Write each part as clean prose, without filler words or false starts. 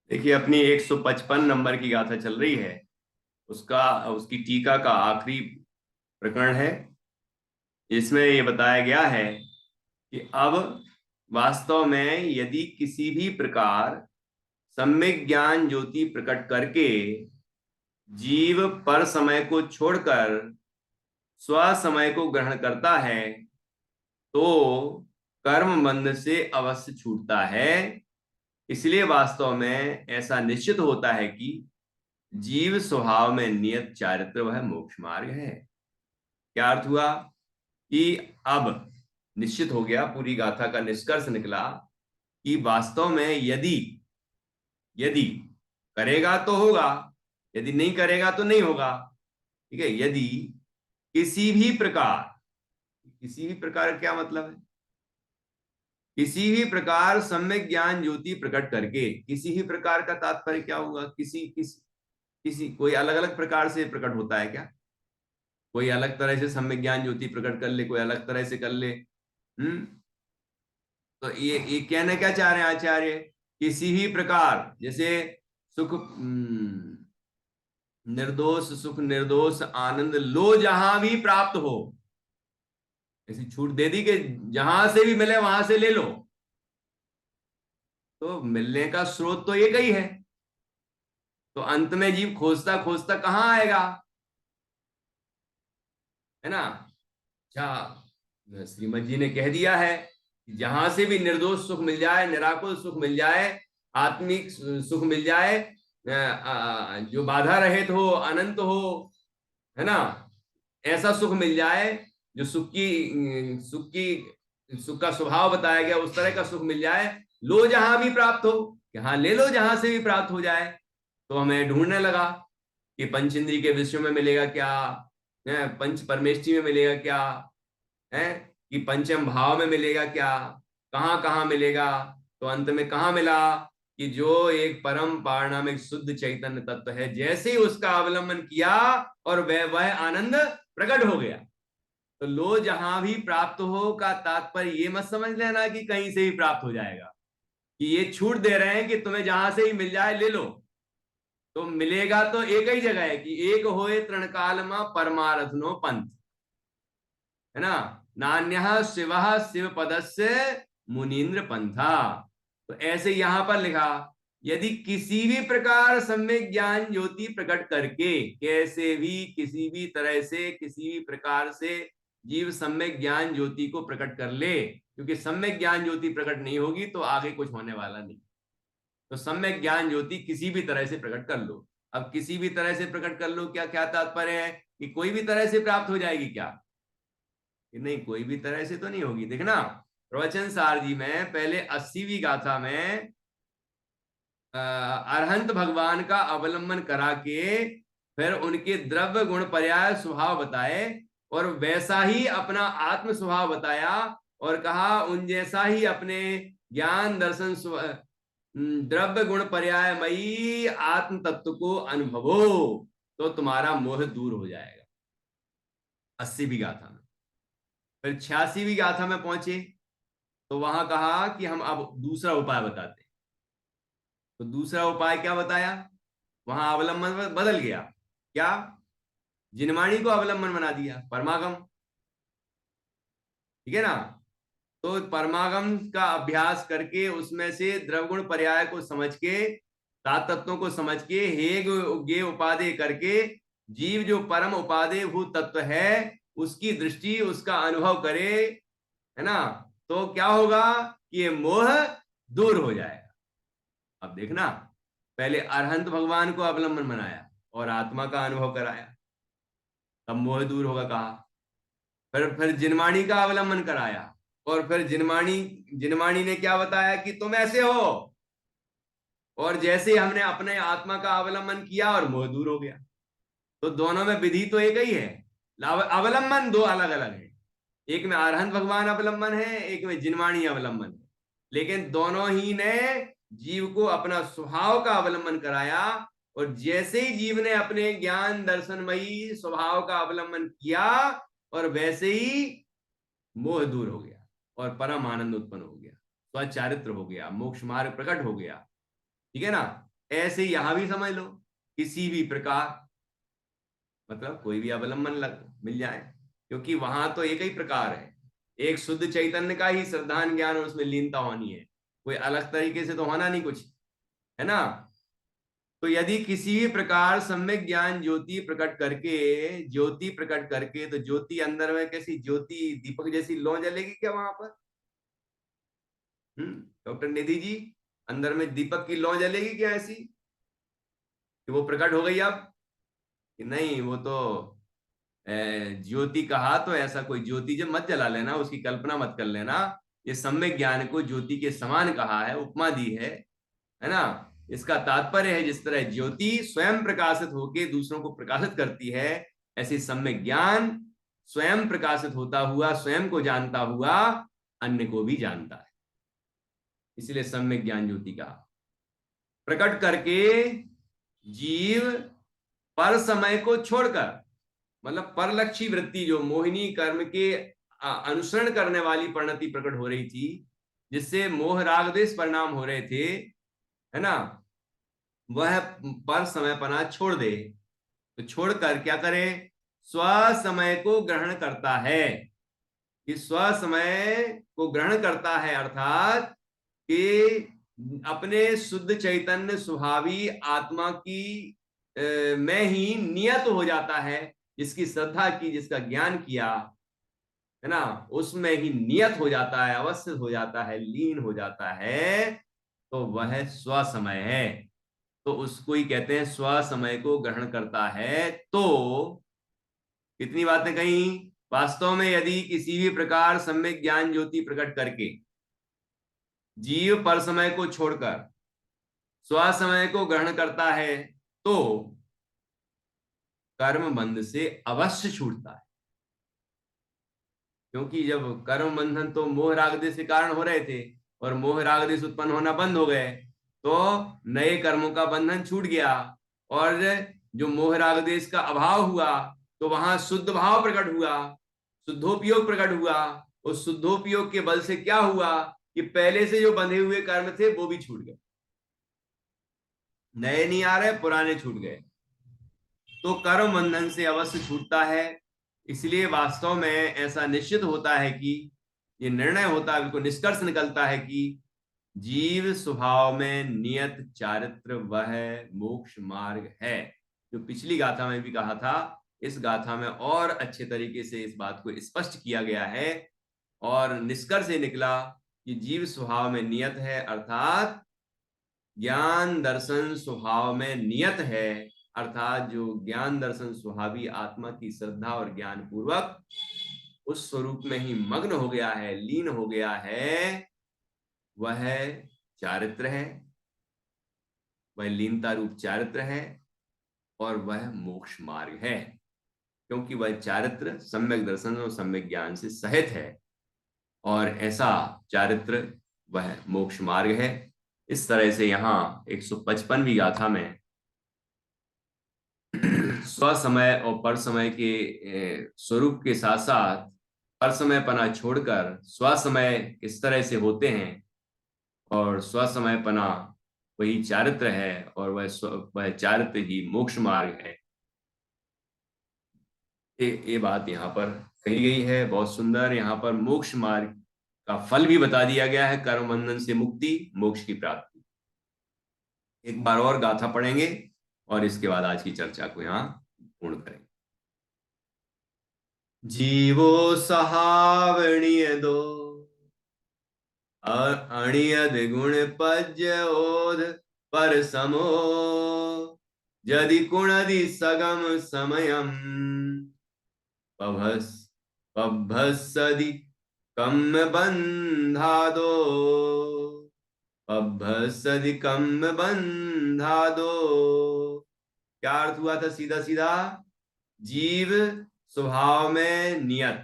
देखिए, अपनी 155 नंबर की गाथा चल रही है। उसका उसकी टीका का आखिरी प्रकरण है। इसमें ये बताया गया है कि अब वास्तव में यदि किसी भी प्रकार सम्यक ज्ञान ज्योति प्रकट करके जीव पर समय को छोड़कर स्व समय को ग्रहण करता है तो कर्म बंध से अवश्य छूटता है। इसलिए वास्तव में ऐसा निश्चित होता है कि जीव स्वभाव में नियत चारित्र वह मोक्ष मार्ग है। क्या अर्थ हुआ कि अब निश्चित हो गया, पूरी गाथा का निष्कर्ष निकला कि वास्तव में यदि यदि करेगा तो होगा, यदि नहीं करेगा तो नहीं होगा। ठीक है, यदि किसी भी प्रकार, किसी भी प्रकार क्या मतलब है, किसी भी प्रकार सम्यक ज्ञान ज्योति प्रकट करके, किसी भी प्रकार का तात्पर्य क्या होगा, किसी कोई अलग अलग प्रकार से प्रकट होता है क्या? कोई अलग तरह से सम्यक ज्ञान ज्योति प्रकट कर ले, कोई अलग तरह से कर ले। तो ये कहना क्या चाह रहे हैं आचार्य? किसी भी प्रकार, जैसे सुख, निर्दोष सुख, निर्दोष आनंद लो जहां भी प्राप्त हो, ऐसी छूट दे दी कि जहां से भी मिले वहां से ले लो। तो मिलने का स्रोत तो एक ही है। तो अंत में जीव खोजता खोजता कहां आएगा, है ना? अच्छा, श्रीमद जी ने कह दिया है कि जहां से भी निर्दोष सुख मिल जाए, निराकुल सुख मिल जाए, आत्मिक सुख मिल जाए, जो बाधा रहित हो, अनंत हो, है ना, ऐसा सुख मिल जाए, जो सुख का स्वभाव बताया गया उस तरह का सुख मिल जाए, लो जहां भी प्राप्त हो, कि हाँ ले लो जहां से भी प्राप्त हो जाए। तो हमें ढूंढने लगा कि पंच इंद्रिय के विषयों में मिलेगा क्या, पंच परमेष्टि में मिलेगा क्या, है कि पंचम भाव में मिलेगा क्या, कहां कहां मिलेगा। तो अंत में कहां मिला कि जो एक परम पारणामिक शुद्ध चैतन्य तत्व है, जैसे ही उसका अवलंबन किया और वह आनंद प्रकट हो गया। तो लो जहां भी प्राप्त हो का तात्पर्य ये मत समझ लेना कि कहीं से भी प्राप्त हो जाएगा, कि ये छूट दे रहे हैं कि तुम्हें जहां से ही मिल जाए ले लो। तो मिलेगा तो एक ही जगह है कि एक होए तृणकाल में परमारथनो पंथ, है ना, नान्यः शिवः शिव पदस्य मुनीन्द्र पंथा। तो ऐसे यहां पर लिखा, यदि किसी भी प्रकार सम्यक ज्ञान ज्योति प्रकट करके, कैसे भी किसी भी तरह से किसी भी प्रकार से जीव सम्यक ज्ञान ज्योति को प्रकट कर ले, क्योंकि सम्यक ज्ञान ज्योति प्रकट नहीं होगी तो आगे कुछ होने वाला नहीं। तो सम्यक ज्ञान ज्योति किसी भी तरह से प्रकट कर लो। अब किसी भी तरह से प्रकट कर लो, क्या क्या तात्पर्य है? कि कोई भी तरह से प्राप्त हो जाएगी क्या? कि नहीं, कोई भी तरह से तो नहीं होगी। देखना, प्रवचन सार जी में पहले 80वीं गाथा में अरहंत भगवान का अवलंबन करा के फिर उनके द्रव्य गुण पर्याय स्वभाव बताए, और वैसा ही अपना आत्म स्वभाव बताया, और कहा उन जैसा ही अपने ज्ञान दर्शन द्रव्य गुण पर्याय मई आत्म तत्व को अनुभवो, तो तुम्हारा मोह दूर हो जाएगा। 80वीं गाथा में। फिर 86वीं गाथा में पहुंचे तो वहां कहा कि हम अब दूसरा उपाय बताते हैं। तो दूसरा उपाय क्या बताया? वहां अवलंबन बदल गया। क्या? जिनवाणी को अवलंबन बना दिया, परमागम। ठीक है ना? तो परमागम का अभ्यास करके उसमें से द्रवगुण पर्याय को समझ के, सात तत्वों को समझ के, हे गे उपादेय करके जीव जो परम उपादेय भूत तत्व है उसकी दृष्टि, उसका अनुभव करे, है ना, तो क्या होगा कि ये मोह दूर हो जाएगा। अब देखना, पहले अरहंत भगवान को अवलंबन बनाया और आत्मा का अनुभव कराया, तब मोह दूर होगा कहा। फिर जिनवाणी का अवलंबन कराया, और फिर जिनवाणी जिनवाणी ने क्या बताया कि तुम ऐसे हो, और जैसे हमने अपने आत्मा का अवलंबन किया और मोह दूर हो गया। तो दोनों में विधि तो एक ही है, अवलंबन दो अलग अलग है। एक में अरहंत भगवान अवलंबन है, एक में जिनवाणी अवलंबन है, लेकिन दोनों ही ने जीव को अपना स्वभाव का अवलंबन कराया। और जैसे ही जीव ने अपने ज्ञान दर्शनमयी स्वभाव का अवलंबन किया, और वैसे ही मोह दूर हो गया और परम आनंद उत्पन्न हो गया, स्वचारित्र हो गया, मोक्ष मार्ग प्रकट हो गया। ठीक है ना? ऐसे यहां भी समझ लो, किसी भी प्रकार, मतलब कोई भी अवलंबन मिल जाए, क्योंकि वहां तो एक ही प्रकार है, एक शुद्ध चैतन्य का ही श्रद्धान ज्ञान और उसमें लीनता होनी है, कोई अलग तरीके से तो होना नहीं कुछ, है ना। तो यदि किसी भी प्रकार सम्यक ज्ञान ज्योति प्रकट करके, तो ज्योति अंदर में कैसी ज्योति, दीपक जैसी लौ जलेगी क्या वहां पर? डॉक्टर निधि जी, अंदर में दीपक की लौ जलेगी क्या ऐसी कि वो प्रकट हो गई अब? कि नहीं, वो तो ज्योति कहा तो ऐसा कोई ज्योति जब मत जला लेना, उसकी कल्पना मत कर लेना। ये सम्यक ज्ञान को ज्योति के समान कहा है, उपमा दी है ना। इसका तात्पर्य है, जिस तरह ज्योति स्वयं प्रकाशित होकर दूसरों को प्रकाशित करती है, ऐसे सम्यक ज्ञान स्वयं प्रकाशित होता हुआ, स्वयं को जानता हुआ अन्य को भी जानता है। इसलिए सम्यक ज्ञान ज्योति का प्रकट करके जीव पर समय को छोड़कर, मतलब परलक्षी वृत्ति, जो मोहिनी कर्म के अनुसरण करने वाली परिणति प्रकट हो रही थी, जिससे मोह राग द्वेष परिणाम हो रहे थे, है ना, वह पर समय पना छोड़ दे। तो छोड़कर क्या करे? स्व समय को ग्रहण करता है। कि स्व समय को ग्रहण करता है अर्थात कि अपने शुद्ध चैतन्य स्वभावी आत्मा की में ही नियत हो जाता है, जिसकी श्रद्धा की, जिसका ज्ञान किया, है ना, उसमें ही नियत हो जाता है, अवस्थित हो जाता है, लीन हो जाता है, तो वह स्व समय है। तो उसको ही कहते हैं स्व समय को ग्रहण करता है। तो कितनी बातें कही। वास्तव में यदि किसी भी प्रकार सम्यक ज्ञान ज्योति प्रकट करके जीव पर समय को छोड़कर स्व समय को ग्रहण करता है, तो कर्म बंध से अवश्य छूटता है। क्योंकि जब कर्म बंधन तो मोह राग देश के कारण हो रहे थे, और मोह राग देश उत्पन्न होना बंद हो गए, तो नए कर्मों का बंधन छूट गया, और जो मोह राग देश का अभाव हुआ, तो वहां शुद्ध भाव प्रकट हुआ, शुद्धोपयोग प्रकट हुआ। उस शुद्धोपयोग के बल से क्या हुआ कि पहले से जो बंधे हुए कर्म थे वो भी छूट गए, नए नहीं आ रहे, पुराने छूट गए। तो कर्म बंधन से अवश्य छूटता है। इसलिए वास्तव में ऐसा निश्चित होता है कि ये निर्णय होता है, बिल्कुल निष्कर्ष निकलता है कि जीव स्वभाव में नियत चारित्र वह मोक्ष मार्ग है। जो पिछली गाथा में भी कहा था, इस गाथा में और अच्छे तरीके से इस बात को स्पष्ट किया गया है, और निष्कर्ष ये निकला कि जीव स्वभाव में नियत है, अर्थात ज्ञान दर्शन स्वभाव में नियत है, अर्थात जो ज्ञान दर्शन स्वभावी आत्मा की श्रद्धा और ज्ञान पूर्वक उस स्वरूप में ही मग्न हो गया है, लीन हो गया है, वह चारित्र है, वह लीनता रूप चारित्र है, और वह मोक्ष मार्ग है। क्योंकि वह चारित्र सम्यक दर्शन और सम्यक ज्ञान से सहित है, और ऐसा चारित्र वह मोक्ष मार्ग है। इस तरह से यहाँ 155वीं गाथा में स्व समय और पर समय के स्वरूप के साथ साथ पर समय पना छोड़कर स्व समय किस तरह से होते हैं, और स्व समय पना वही चारित्र है, और वह चारित्र ही मोक्ष मार्ग है। ये बात यहाँ पर कही गई है, बहुत सुंदर। यहाँ पर मोक्ष मार्ग का फल भी बता दिया गया है, कर्म बंधन से मुक्ति, मोक्ष की प्राप्ति। एक बार और गाथा पढ़ेंगे और इसके बाद आज की चर्चा को यहाँ पूर्ण करेंगे। जीवो सहावणीय दो अणियद गुण पज्य ओध पर समो यदि कुणदि सगम समयम पभस पभसदि कम बंधादो पभसदि कम बंधादो। क्या अर्थ हुआ था? सीधा सीधा, जीव स्वभाव में नियत,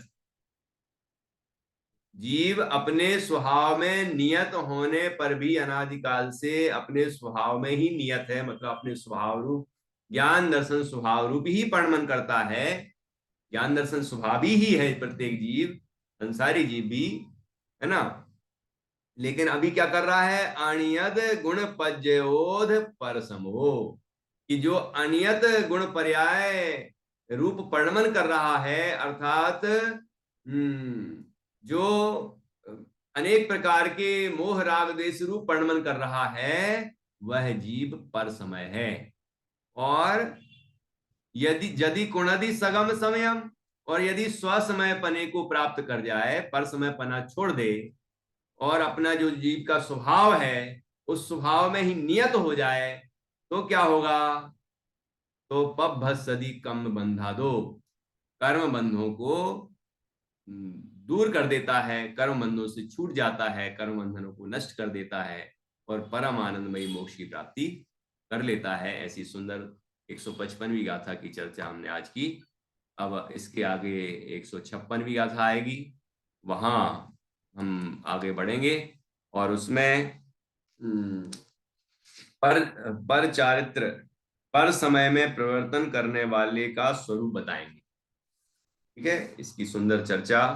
जीव अपने स्वभाव में नियत होने पर भी अनादिकाल से अपने स्वभाव में ही नियत है, मतलब अपने स्वभाव रूप ज्ञान दर्शन स्वभाव रूप ही परिणमन करता है। ज्ञान दर्शन स्वभावी ही है प्रत्येक जीव, संसारी जीव भी, है ना। लेकिन अभी क्या कर रहा है, अनियत गुण पज्योध पर समो, कि जो अनियत गुण पर्याय रूप वर्णन कर रहा है, अर्थात जो अनेक प्रकार के मोह राग द्वेष रूप वर्णन कर रहा है, वह जीव पर समय है। और यदि यदि कुणदि सगम समयम, और यदि स्वसमय पने को प्राप्त कर जाए, पर समय पना छोड़ दे, और अपना जो जीव का स्वभाव है उस स्वभाव में ही नियत हो जाए, तो क्या होगा, तो पभसदी कम बंधा दो, कर्म बंधों को दूर कर देता है, कर्म बंधनों से छूट जाता है, कर्म बंधनों को नष्ट कर देता है, और परम आनंदमयी मोक्ष की प्राप्ति कर लेता है। ऐसी सुंदर 155वीं गाथा की चर्चा हमने आज की। अब इसके आगे 156वीं गाथा आएगी, वहां हम आगे बढ़ेंगे और उसमें पर चारित्र, पर समय में परिवर्तन करने वाले का स्वरूप बताएंगे। ठीक है, इसकी सुंदर चर्चा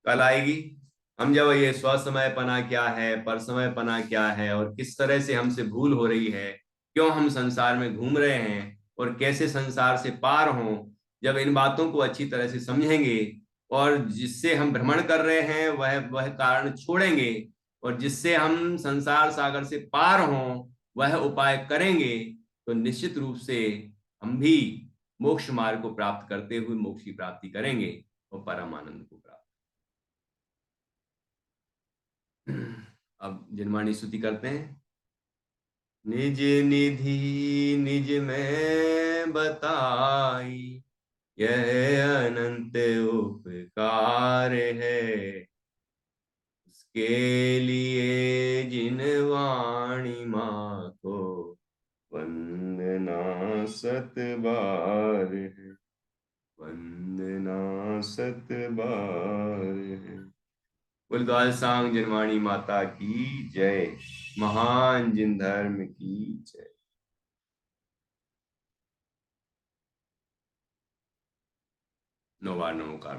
कल आएगी। हम जब ये स्वसमय पना क्या है, पर समय पना क्या है, और किस तरह से हमसे भूल हो रही है, क्यों हम संसार में घूम रहे हैं, और कैसे संसार से पार हों, जब इन बातों को अच्छी तरह से समझेंगे, और जिससे हम भ्रमण कर रहे हैं वह कारण छोड़ेंगे, और जिससे हम संसार सागर से पार हों वह उपाय करेंगे, तो निश्चित रूप से हम भी मोक्ष मार्ग को प्राप्त करते हुए मोक्ष की प्राप्ति करेंगे और परम आनंद को प्राप्त। अब जिनवाणी स्तुति करते हैं। निज निधि निज में बताई, यह अनंत उपकार है, उसके लिए जिन वाणी माँ को वंदना सत बार है, वंदना सत बार है। गुलदाल सांग जिनवाणी माता की जय, महान जिन धर्म की जय। नोवार नमोकार।